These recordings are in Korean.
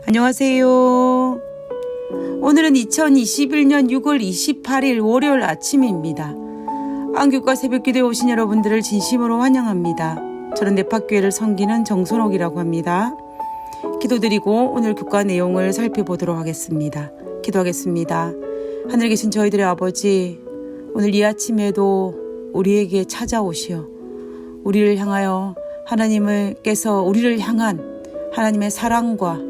안녕하세요. 오늘은 2021년 6월 28일 월요일 아침입니다. 안교과 새벽기도에 오신 여러분들을 진심으로 환영합니다. 저는 nep학교회를 섬기는 정선옥이라고 합니다. 기도드리고 오늘 교과 내용을 살펴보도록 하겠습니다. 기도하겠습니다. 하늘에 계신 저희들의 아버지, 오늘 이 아침에도 우리에게 찾아오시어 우리를 향하여 하나님께서 우리를 향한 하나님의 사랑과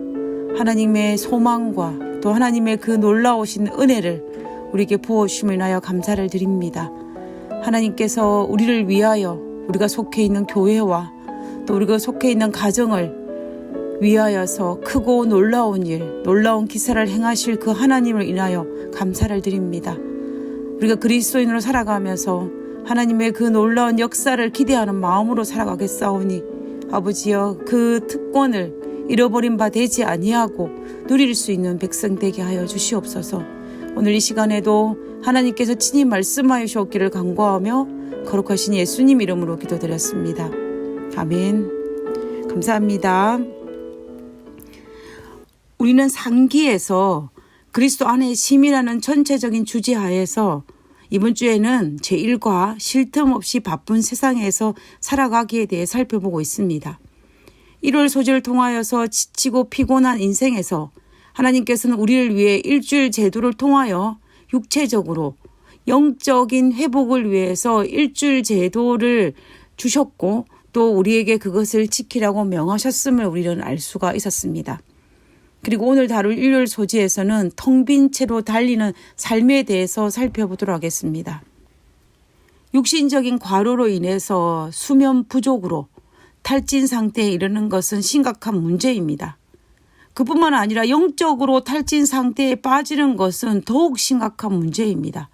하나님의 소망과 또 하나님의 그 놀라우신 은혜를 우리에게 부어주심을 인하여 감사를 드립니다. 하나님께서 우리를 위하여 우리가 속해 있는 교회와 또 우리가 속해 있는 가정을 위하여서 크고 놀라운 일, 놀라운 기사를 행하실 그 하나님을 인하여 감사를 드립니다. 우리가 그리스도인으로 살아가면서 하나님의 그 놀라운 역사를 기대하는 마음으로 살아가겠사오니 아버지여, 그 특권을 잃어버린 바 되지 아니하고 누릴 수 있는 백성 되게 하여 주시옵소서. 오늘 이 시간에도 하나님께서 친히 말씀하여 주옵기를 간구하며 거룩하신 예수님 이름으로 기도드렸습니다. 아멘. 감사합니다. 우리는 상기에서 그리스도 안에 심이라는 전체적인 주제 하에서 이번 주에는 제1과 쉴 틈 없이 바쁜 세상에서 살아가기에 대해 살펴보고 있습니다. 1월 소재를 통하여서 지치고 피곤한 인생에서 하나님께서는 우리를 위해 일주일 제도를 통하여 육체적으로 영적인 회복을 위해서 일주일 제도를 주셨고 또 우리에게 그것을 지키라고 명하셨음을 우리는 알 수가 있었습니다. 그리고 오늘 다룰 일요일 소재에서는 텅 빈 채로 달리는 삶에 대해서 살펴보도록 하겠습니다. 육신적인 과로로 인해서 수면 부족으로 탈진 상태에 이르는 것은 심각한 문제입니다. 그뿐만 아니라 영적으로 탈진 상태에 빠지는 것은 더욱 심각한 문제입니다.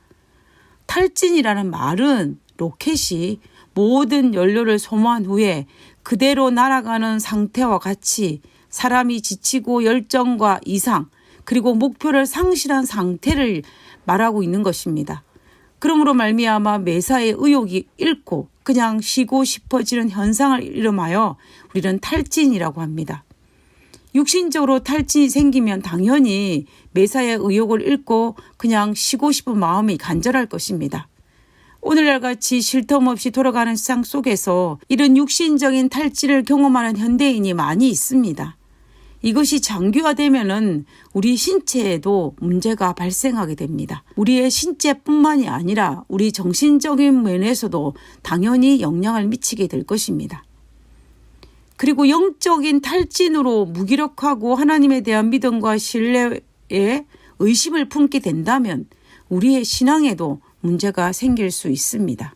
탈진이라는 말은 로켓이 모든 연료를 소모한 후에 그대로 날아가는 상태와 같이 사람이 지치고 열정과 이상 그리고 목표를 상실한 상태를 말하고 있는 것입니다. 그러므로 말미암아 매사에 의욕이 잃고 그냥 쉬고 싶어지는 현상을 이름하여 우리는 탈진이라고 합니다. 육신적으로 탈진이 생기면 당연히 매사에 의욕을 잃고 그냥 쉬고 싶은 마음이 간절할 것입니다. 오늘날 같이 쉴 틈 없이 돌아가는 세상 속에서 이런 육신적인 탈진을 경험하는 현대인이 많이 있습니다. 이것이 장기화되면은 우리 신체에도 문제가 발생하게 됩니다. 우리의 신체뿐만이 아니라 우리 정신적인 면에서도 당연히 영향을 미치게 될 것입니다. 그리고 영적인 탈진으로 무기력하고 하나님에 대한 믿음과 신뢰에 의심을 품게 된다면 우리의 신앙에도 문제가 생길 수 있습니다.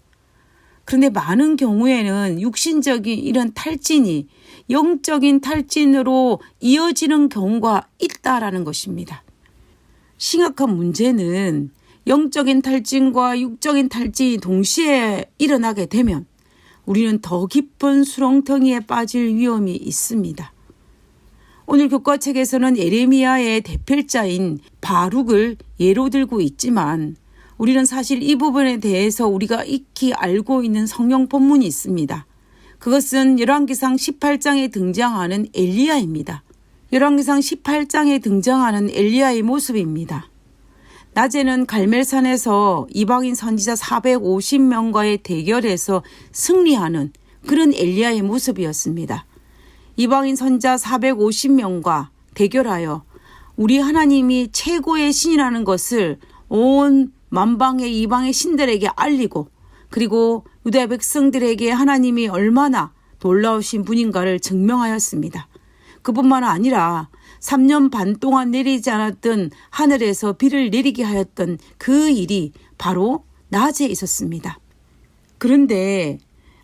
그런데 많은 경우에는 육신적인 이런 탈진이 영적인 탈진으로 이어지는 경우가 있다라는 것입니다. 심각한 문제는 영적인 탈진과 육적인 탈진이 동시에 일어나게 되면 우리는 더 깊은 수렁텅이에 빠질 위험이 있습니다. 오늘 교과책에서는 예레미야의 대필자인 바룩을 예로 들고 있지만 우리는 사실 이 부분에 대해서 우리가 익히 알고 있는 성경 본문이 있습니다. 그것은 열왕기상 18장에 등장하는 엘리야입니다. 열왕기상 18장에 등장하는 엘리야의 모습입니다. 낮에는 갈멜산에서 이방인 선지자 450명과의 대결에서 승리하는 그런 엘리야의 모습이었습니다. 이방인 선지자 450명과 대결하여 우리 하나님이 최고의 신이라는 것을 온 만방의 이방의 신들에게 알리고 그리고 유다 백성들에게 하나님이 얼마나 놀라우신 분인가를 증명하였습니다. 그뿐만 아니라 3년 반 동안 내리지 않았던 하늘에서 비를 내리게 하였던 그 일이 바로 낮에 있었습니다. 그런데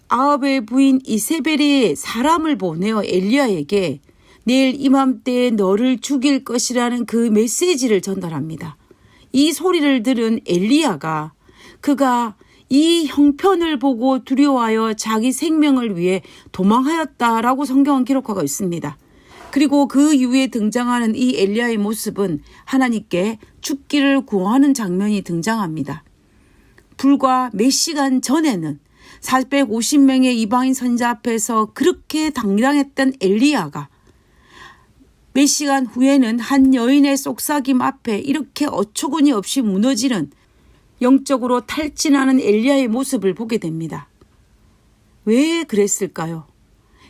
아합의 부인 이세벨이 사람을 보내어 엘리야에게 내일 이맘때에 너를 죽일 것이라는 그 메시지를 전달합니다. 이 소리를 들은 엘리야가 그가 이 형편을 보고 두려워하여 자기 생명을 위해 도망하였다라고 성경은 기록하고 있습니다. 그리고 그 이후에 등장하는 이 엘리야의 모습은 하나님께 죽기를 구하는 장면이 등장합니다. 불과 몇 시간 전에는 450명의 이방인 선지자 앞에서 그렇게 당당했던 엘리야가 몇 시간 후에는 한 여인의 속삭임 앞에 이렇게 어처구니 없이 무너지는 영적으로 탈진하는 엘리야의 모습을 보게 됩니다. 왜 그랬을까요?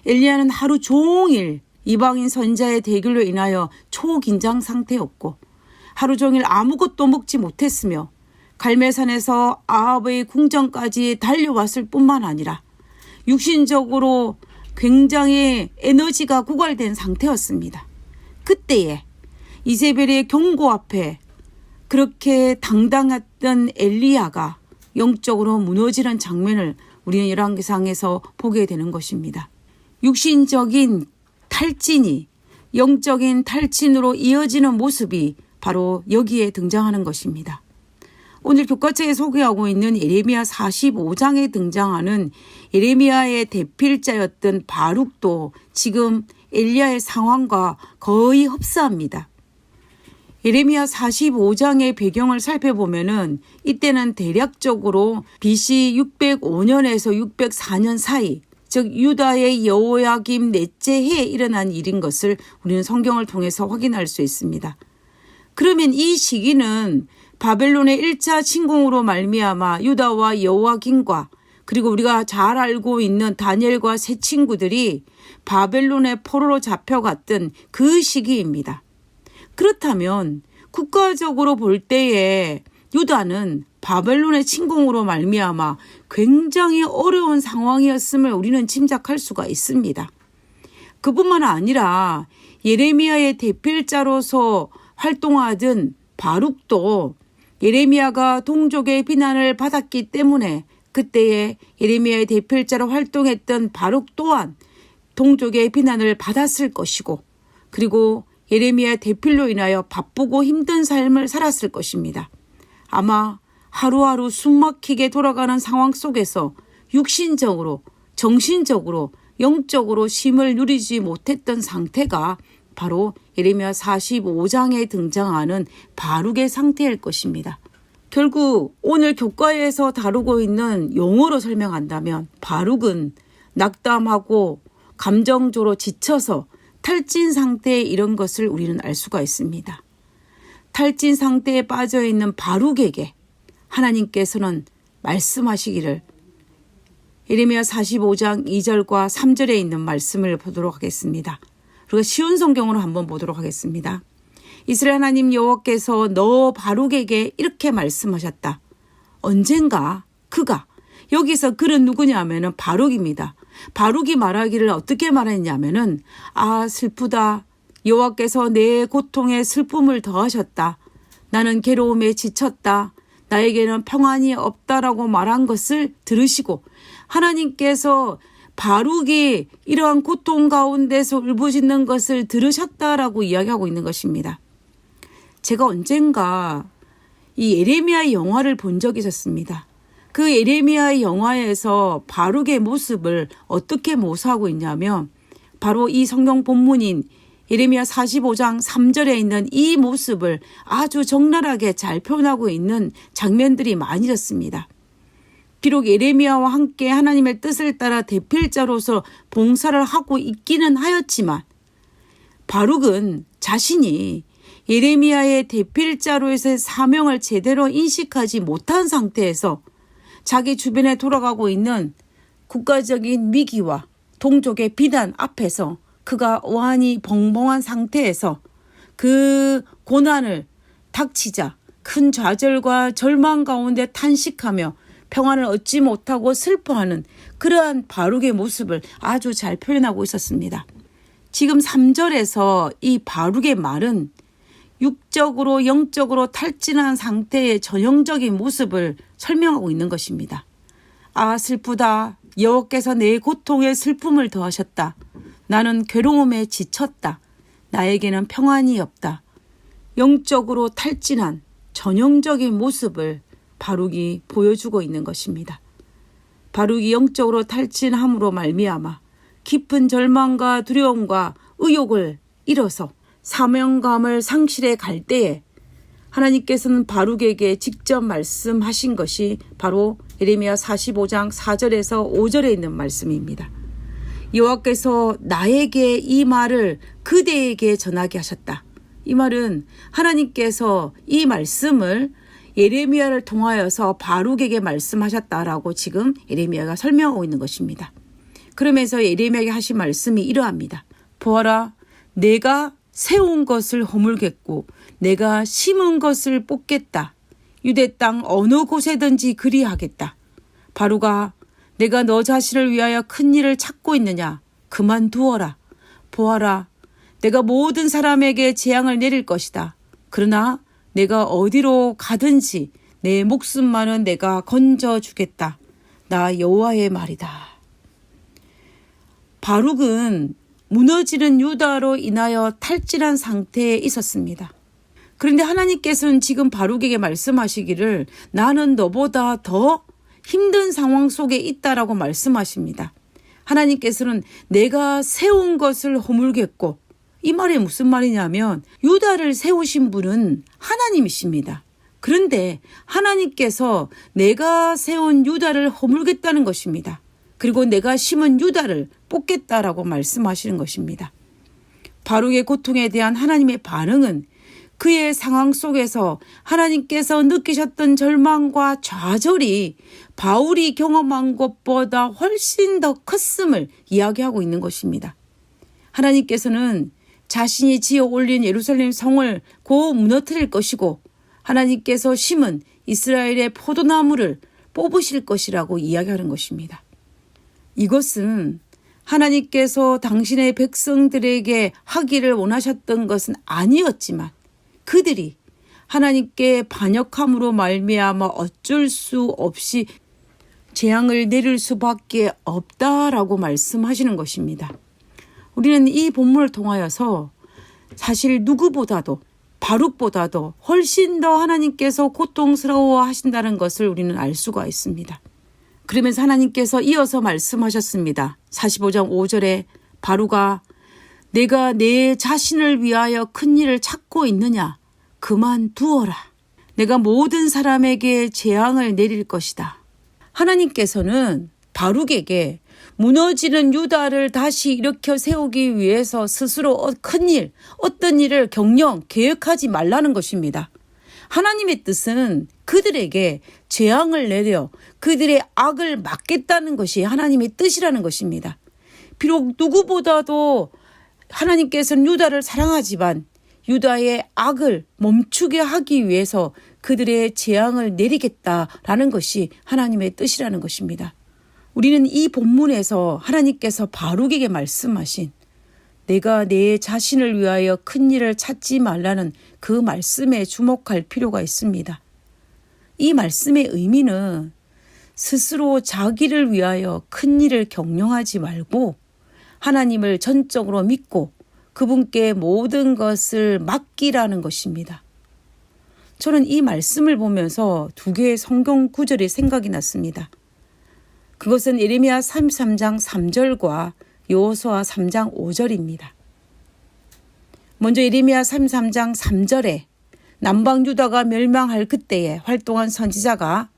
엘리야는 하루 종일 이방인 선지자의 대결로 인하여 초긴장 상태였고 하루 종일 아무것도 먹지 못했으며 갈멜산에서 아합의 궁전까지 달려왔을 뿐만 아니라 육신적으로 굉장히 에너지가 고갈된 상태였습니다. 그때에 이세벨의 경고 앞에 그렇게 당당했던 엘리야가 영적으로 무너지는 장면을 우리는 열왕기상에서 보게 되는 것입니다. 육신적인 탈진이 영적인 탈진으로 이어지는 모습이 바로 여기에 등장하는 것입니다. 오늘 교과책에 소개하고 있는 예레미야 45장에 등장하는 예레미야의 대필자였던 바룩도 지금 엘리야의 상황과 거의 흡사합니다. 예레미야 45장의 배경을 살펴보면은 이때는 대략적으로 BC 605년에서 604년 사이, 즉 유다의 여호야김 넷째 해에 일어난 일인 것을 우리는 성경을 통해서 확인할 수 있습니다. 그러면 이 시기는 바벨론의 1차 침공으로 말미암아 유다와 여호야김과 그리고 우리가 잘 알고 있는 다니엘과 세 친구들이 바벨론의 포로로 잡혀갔던 그 시기입니다. 그렇다면 국가적으로 볼 때에 유다는 바벨론의 침공으로 말미암아 굉장히 어려운 상황이었음을 우리는 짐작할 수가 있습니다. 그뿐만 아니라 예레미야의 대필자로서 활동하던 바룩도 예레미야가 동족의 비난을 받았기 때문에 그때에 예레미야의 대필자로 활동했던 바룩 또한 동족의 비난을 받았을 것이고 그리고 예레미야의 대필로 인하여 바쁘고 힘든 삶을 살았을 것입니다. 아마 하루하루 숨막히게 돌아가는 상황 속에서 육신적으로, 정신적으로, 영적으로 쉼을 누리지 못했던 상태가 바로 예레미야 45장에 등장하는 바룩의 상태일 것입니다. 결국 오늘 교과에서 다루고 있는 용어로 설명한다면 바룩은 낙담하고 감정적으로 지쳐서 탈진 상태에 이런 것을 우리는 알 수가 있습니다. 탈진 상태에 빠져있는 바룩에게 하나님께서는 말씀하시기를 예레미야 45장 2절과 3절에 있는 말씀을 보도록 하겠습니다. 그리고 쉬운 성경으로 한번 보도록 하겠습니다. 이스라엘 하나님 여호와께서 너 바룩에게 이렇게 말씀하셨다. 언젠가 그가 여기서 그는 누구냐 하면은 바룩입니다. 바룩이 말하기를 어떻게 말했냐면은 슬프다. 여호와께서 내 고통에 슬픔을 더하셨다. 나는 괴로움에 지쳤다. 나에게는 평안이 없다라고 말한 것을 들으시고 하나님께서 바룩이 이러한 고통 가운데서 울부짖는 것을 들으셨다라고 이야기하고 있는 것입니다. 제가 언젠가 이 예레미야 영화를 본 적이 있었습니다. 그 예레미야 영화에서 바룩의 모습을 어떻게 묘사하고 있냐면 바로 이 성경 본문인 예레미야 45장 3절에 있는 이 모습을 아주 적나라하게 잘 표현하고 있는 장면들이 많이 있었습니다. 비록 예레미야와 함께 하나님의 뜻을 따라 대필자로서 봉사를 하고 있기는 하였지만 바룩은 자신이 예레미야의 대필자로서의 사명을 제대로 인식하지 못한 상태에서 자기 주변에 돌아가고 있는 국가적인 위기와 동족의 비난 앞에서 그가 완히 벙벙한 상태에서 그 고난을 닥치자 큰 좌절과 절망 가운데 탄식하며 평안을 얻지 못하고 슬퍼하는 그러한 바룩의 모습을 아주 잘 표현하고 있었습니다. 지금 3절에서 이 바룩의 말은 육적으로 영적으로 탈진한 상태의 전형적인 모습을 설명하고 있는 것입니다. 슬프다. 여호와께서 내 고통에 슬픔을 더하셨다. 나는 괴로움에 지쳤다. 나에게는 평안이 없다. 영적으로 탈진한 전형적인 모습을 바룩이 보여주고 있는 것입니다. 바룩이 영적으로 탈진함으로 말미암아 깊은 절망과 두려움과 의욕을 잃어서 사명감을 상실해 갈 때에 하나님께서는 바룩에게 직접 말씀하신 것이 바로 예레미야 45장 4절에서 5절에 있는 말씀입니다. 여호와께서 나에게 이 말을 그대에게 전하게 하셨다. 이 말은 하나님께서 이 말씀을 예레미야를 통하여서 바룩에게 말씀하셨다라고 지금 예레미야가 설명하고 있는 것입니다. 그러면서 예레미야에게 하신 말씀이 이러합니다. 보아라, 내가 세운 것을 허물겠고 내가 심은 것을 뽑겠다. 유대 땅 어느 곳에든지 그리하겠다. 바룩아, 내가 너 자신을 위하여 큰 일을 찾고 있느냐? 그만두어라. 보아라, 내가 모든 사람에게 재앙을 내릴 것이다. 그러나 내가 어디로 가든지 내 목숨만은 내가 건져주겠다. 나 여호와의 말이다. 바룩은 무너지는 유다로 인하여 탈진한 상태에 있었습니다. 그런데 하나님께서는 지금 바룩에게 말씀하시기를 나는 너보다 더 힘든 상황 속에 있다라고 말씀하십니다. 하나님께서는 내가 세운 것을 허물겠고, 이 말이 무슨 말이냐면 유다를 세우신 분은 하나님이십니다. 그런데 하나님께서 내가 세운 유다를 허물겠다는 것입니다. 그리고 내가 심은 유다를 뽑겠다라고 말씀하시는 것입니다. 바룩의 고통에 대한 하나님의 반응은 그의 상황 속에서 하나님께서 느끼셨던 절망과 좌절이 바울이 경험한 것보다 훨씬 더 컸음을 이야기하고 있는 것입니다. 하나님께서는 자신이 지어 올린 예루살렘 성을 곧 무너뜨릴 것이고 하나님께서 심은 이스라엘의 포도나무를 뽑으실 것이라고 이야기하는 것입니다. 이것은 하나님께서 당신의 백성들에게 하기를 원하셨던 것은 아니었지만 그들이 하나님께 반역함으로 말미암아 어쩔 수 없이 재앙을 내릴 수밖에 없다라고 말씀하시는 것입니다. 우리는 이 본문을 통하여서 사실 누구보다도 바룩보다도 훨씬 더 하나님께서 고통스러워 하신다는 것을 우리는 알 수가 있습니다. 그러면서 하나님께서 이어서 말씀하셨습니다. 45장 5절에 바룩아, 내가 내 자신을 위하여 큰 일을 찾고 있느냐? 그만두어라. 내가 모든 사람에게 재앙을 내릴 것이다. 하나님께서는 바룩에게 무너지는 유다를 다시 일으켜 세우기 위해서 스스로 큰 일, 어떤 일을 경영, 계획하지 말라는 것입니다. 하나님의 뜻은 그들에게 재앙을 내려 그들의 악을 막겠다는 것이 하나님의 뜻이라는 것입니다. 비록 누구보다도 하나님께서는 유다를 사랑하지만 유다의 악을 멈추게 하기 위해서 그들의 재앙을 내리겠다라는 것이 하나님의 뜻이라는 것입니다. 우리는 이 본문에서 하나님께서 바룩에게 말씀하신 내가 내 자신을 위하여 큰 일을 찾지 말라는 그 말씀에 주목할 필요가 있습니다. 이 말씀의 의미는 스스로 자기를 위하여 큰 일을 경영하지 말고 하나님을 전적으로 믿고 그분께 모든 것을 맡기라는 것입니다. 저는 이 말씀을 보면서 두 개의 성경 구절이 생각이 났습니다. 그것은 예레미야 33장 3절과 여호수아 3장 5절입니다. 먼저 예레미야 33장 3절에 남방 유다가 멸망할 그때에 활동한 선지자가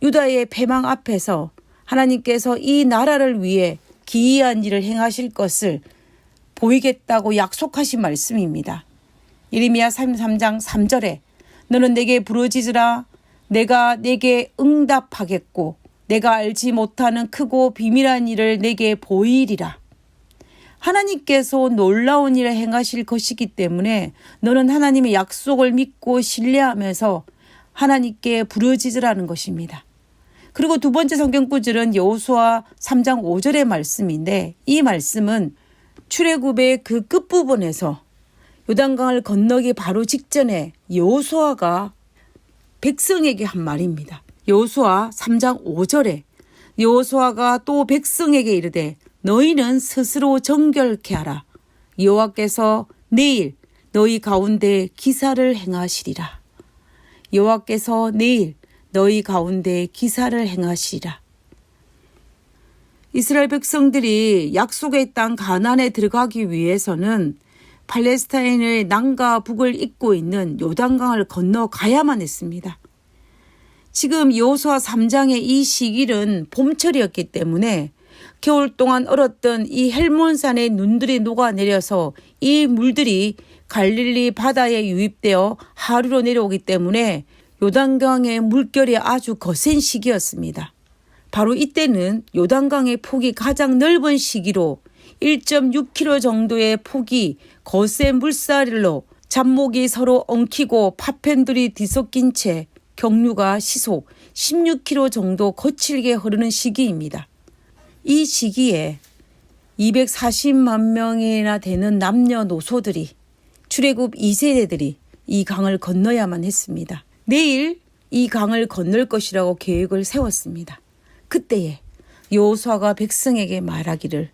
유다의 패망 앞에서 하나님께서 이 나라를 위해 기이한 일을 행하실 것을 보이겠다고 약속하신 말씀입니다. 예레미야 33장 3절에 너는 내게 부르짖으라 내가 내게 응답하겠고 내가 알지 못하는 크고 비밀한 일을 내게 보이리라. 하나님께서 놀라운 일을 행하실 것이기 때문에 너는 하나님의 약속을 믿고 신뢰하면서 하나님께 부르짖으라는 것입니다. 그리고 두 번째 성경 구절은 여호수아 3장 5절의 말씀인데 이 말씀은 출애굽의 그 끝부분에서 요단강을 건너기 바로 직전에 여호수아가 백성에게 한 말입니다. 여호수아 3장 5절에 여호수아가 또 백성에게 이르되 너희는 스스로 정결케 하라. 여호와께서 내일 너희 가운데 기사를 행하시리라. 여호와께서 내일 너희 가운데 기사를 행하시리라. 이스라엘 백성들이 약속의 땅 가나안에 들어가기 위해서는 팔레스타인의 남과 북을 잇고 있는 요단강을 건너가야만 했습니다. 지금 여호수아 3장의 이 시기는 봄철이었기 때문에 겨울 동안 얼었던 이 헬몬산의 눈들이 녹아내려서 이 물들이 갈릴리 바다에 유입되어 하류로 내려오기 때문에 요단강의 물결이 아주 거센 시기였습니다. 바로 이때는 요단강의 폭이 가장 넓은 시기로 1.6km 정도의 폭이 거센 물살로 잡목이 서로 엉키고 파편들이 뒤섞인 채 경류가 시속 16km 정도 거칠게 흐르는 시기입니다. 이 시기에 240만 명이나 되는 남녀노소들이 출애굽 2세대들이 이 강을 건너야만 했습니다. 내일 이 강을 건널 것이라고 계획을 세웠습니다. 그때에 여호수아가 백성에게 말하기를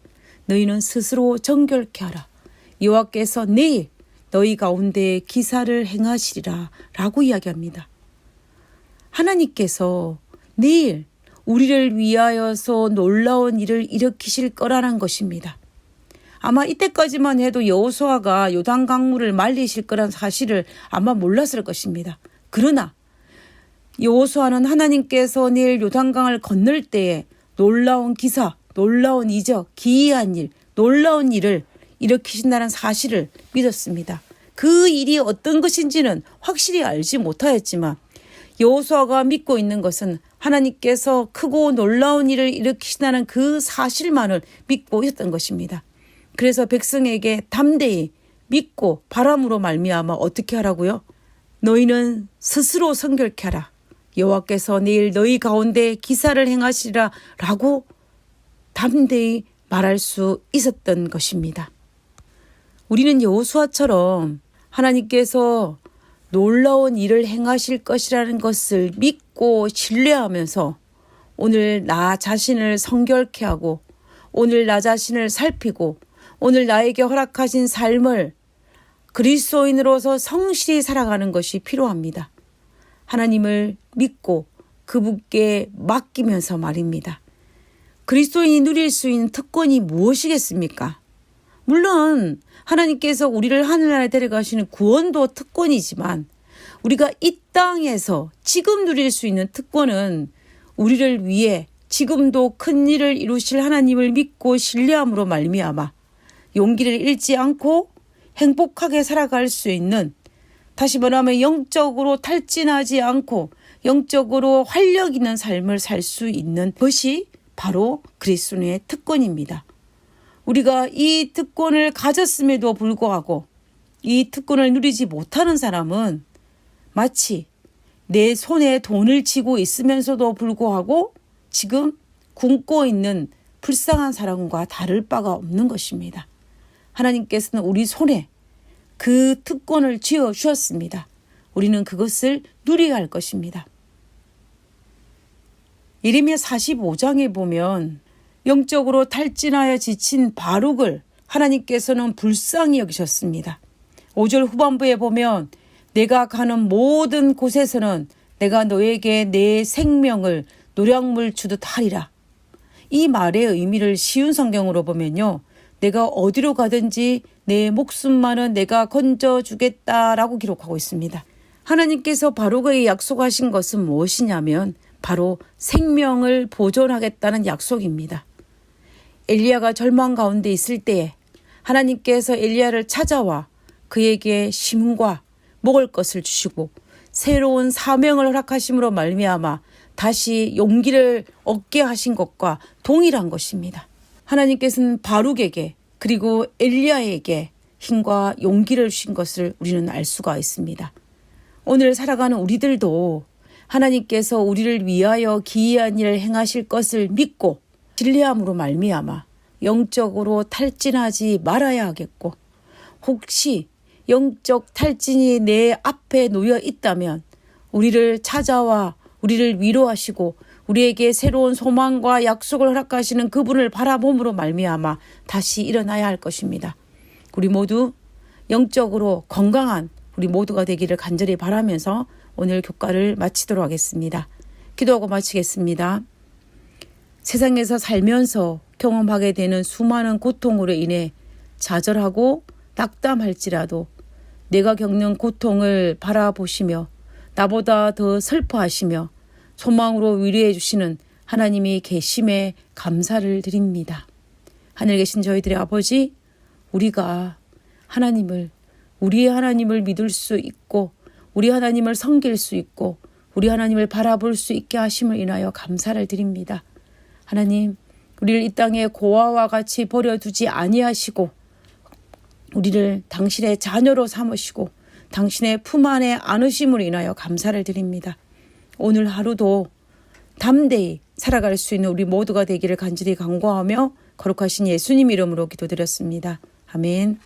너희는 스스로 정결케 하라. 여호와께서 내일 너희 가운데 기사를 행하시리라 라고 이야기합니다. 하나님께서 내일 우리를 위하여서 놀라운 일을 일으키실 거라는 것입니다. 아마 이때까지만 해도 여호수아가 요단 강물을 말리실 거란 사실을 아마 몰랐을 것입니다. 그러나 여호수아는 하나님께서 내일 요단강을 건널 때에 놀라운 기사, 놀라운 이적, 기이한 일, 놀라운 일을 일으키신다는 사실을 믿었습니다. 그 일이 어떤 것인지는 확실히 알지 못하였지만 여호수아가 믿고 있는 것은 하나님께서 크고 놀라운 일을 일으키신다는 그 사실만을 믿고 있었던 것입니다. 그래서 백성에게 담대히 믿고 바람으로 말미암아 어떻게 하라고요? 너희는 스스로 성결케 하라. 여호와께서 내일 너희 가운데 기사를 행하시리라 라고 담대히 말할 수 있었던 것입니다. 우리는 여호수아처럼 하나님께서 놀라운 일을 행하실 것이라는 것을 믿고 신뢰하면서 오늘 나 자신을 성결케 하고 오늘 나 자신을 살피고 오늘 나에게 허락하신 삶을 그리스도인으로서 성실히 살아가는 것이 필요합니다. 하나님을 믿고 그분께 맡기면서 말입니다. 그리스도인이 누릴 수 있는 특권이 무엇이겠습니까? 물론 하나님께서 우리를 하늘나라에 데려가시는 구원도 특권이지만 우리가 이 땅에서 지금 누릴 수 있는 특권은 우리를 위해 지금도 큰 일을 이루실 하나님을 믿고 신뢰함으로 말미암아 용기를 잃지 않고 행복하게 살아갈 수 있는, 다시 말하면 영적으로 탈진하지 않고 영적으로 활력 있는 삶을 살 수 있는 것이 바로 그리스도인의 특권입니다. 우리가 이 특권을 가졌음에도 불구하고 이 특권을 누리지 못하는 사람은 마치 내 손에 돈을 쥐고 있으면서도 불구하고 지금 굶고 있는 불쌍한 사람과 다를 바가 없는 것입니다. 하나님께서는 우리 손에 그 특권을 쥐어 주셨습니다. 우리는 그것을 누려야 할 것입니다. 예레미야 45장에 보면 영적으로 탈진하여 지친 바룩을 하나님께서는 불쌍히 여기셨습니다. 5절 후반부에 보면 내가 가는 모든 곳에서는 내가 너에게 내 생명을 노량물 주듯 하리라. 이 말의 의미를 쉬운 성경으로 보면요, 내가 어디로 가든지 내 목숨만은 내가 건져주겠다라고 기록하고 있습니다. 하나님께서 바룩에게 약속하신 것은 무엇이냐면 바로 생명을 보존하겠다는 약속입니다. 엘리야가 절망 가운데 있을 때에 하나님께서 엘리야를 찾아와 그에게 쉼과 먹을 것을 주시고 새로운 사명을 허락하심으로 말미암아 다시 용기를 얻게 하신 것과 동일한 것입니다. 하나님께서는 바룩에게 그리고 엘리야에게 힘과 용기를 주신 것을 우리는 알 수가 있습니다. 오늘 살아가는 우리들도 하나님께서 우리를 위하여 기이한 일을 행하실 것을 믿고 신뢰함으로 말미암아 영적으로 탈진하지 말아야 하겠고, 혹시 영적 탈진이 내 앞에 놓여 있다면 우리를 찾아와 우리를 위로하시고 우리에게 새로운 소망과 약속을 허락하시는 그분을 바라봄으로 말미암아 다시 일어나야 할 것입니다. 우리 모두 영적으로 건강한 우리 모두가 되기를 간절히 바라면서 오늘 교과를 마치도록 하겠습니다. 기도하고 마치겠습니다. 세상에서 살면서 경험하게 되는 수많은 고통으로 인해 좌절하고 낙담할지라도 내가 겪는 고통을 바라보시며 나보다 더 슬퍼하시며 소망으로 위로해 주시는 하나님이 계심에 감사를 드립니다. 하늘에 계신 저희들의 아버지, 우리가 우리 하나님을 믿을 수 있고 우리 하나님을 섬길 수 있고 우리 하나님을 바라볼 수 있게 하심을 인하여 감사를 드립니다. 하나님, 우리를 이 땅에 고아와 같이 버려두지 아니하시고 우리를 당신의 자녀로 삼으시고 당신의 품 안에 안으심으로 인하여 감사를 드립니다. 오늘 하루도 담대히 살아갈 수 있는 우리 모두가 되기를 간절히 간구하며 거룩하신 예수님 이름으로 기도드렸습니다. 아멘.